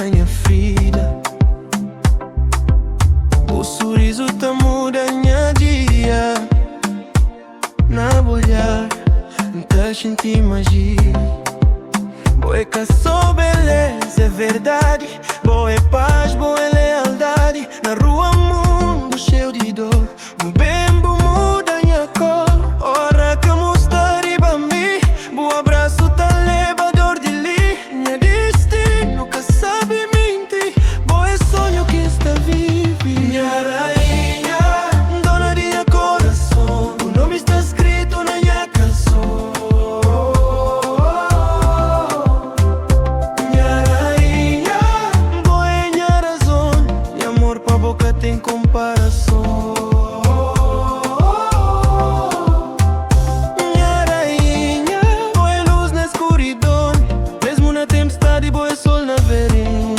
minha filha. O sorriso tá muda minha dia. Na olhar, tá senti magia. Boa que só beleza é verdade. Boa é paz, boa é lealdade. Na rua mundo cheio de dor. O bembo muda minha cor. Ora que mostrar e bambi. Boa abraço tá leva dor de li. Minha destino que sabe mentir. Boa é sonho que está vivo. Minha rainha, dona de minha coração. O nome está escrito na minha canção. Minha rainha, boa é minha razão. Meu amor pra boca tem comparação. Minha rainha, boa é luz na escuridão. Mesmo na tempestade, boa é sol na verão.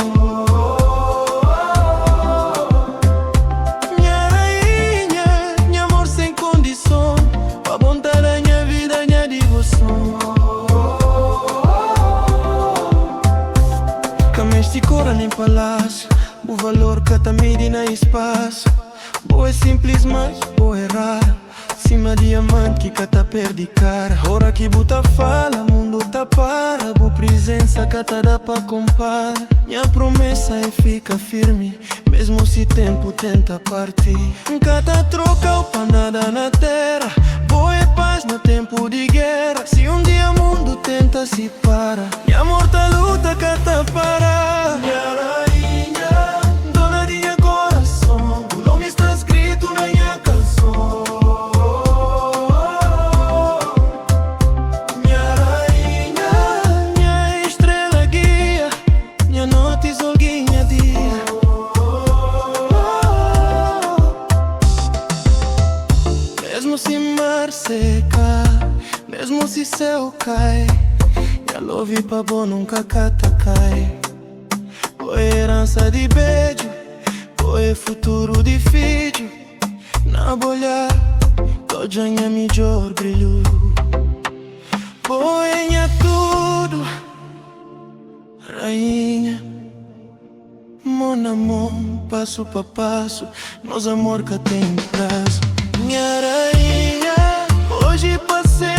Minha rainha, meu amor sem condição. Pra vontade da minha vida, minha devoção. Cameste cora nem palácio. O valor que tá mede na espaço. Boa é simples, mas boa é raro. Cima diamante que tá perde cara. Hora que buta fala, mundo tá para. Boa presença que tá dá pra compara. Minha promessa é ficar firme, mesmo se tempo tenta partir. Cada troca o pra nada na terra. Boa é paz no tempo de guerra. Se um dia o mundo tenta se para, minha amor tá luta que tá para. Minha rainha, dona de minha coração. O nome está escrito na minha canção. Minha rainha, minha estrela guia. Minha noite solguinha dia. Mesmo se mar secar, mesmo se céu cai, minha love pra bom nunca cata cai. Boa herança de beijo, boa futuro de filho. Na bolha, toda minha melhor brilho. Boa é tudo, rainha. Mon amor, passo pra passo, nos amor que tem prazo. Minha rainha, hoje passei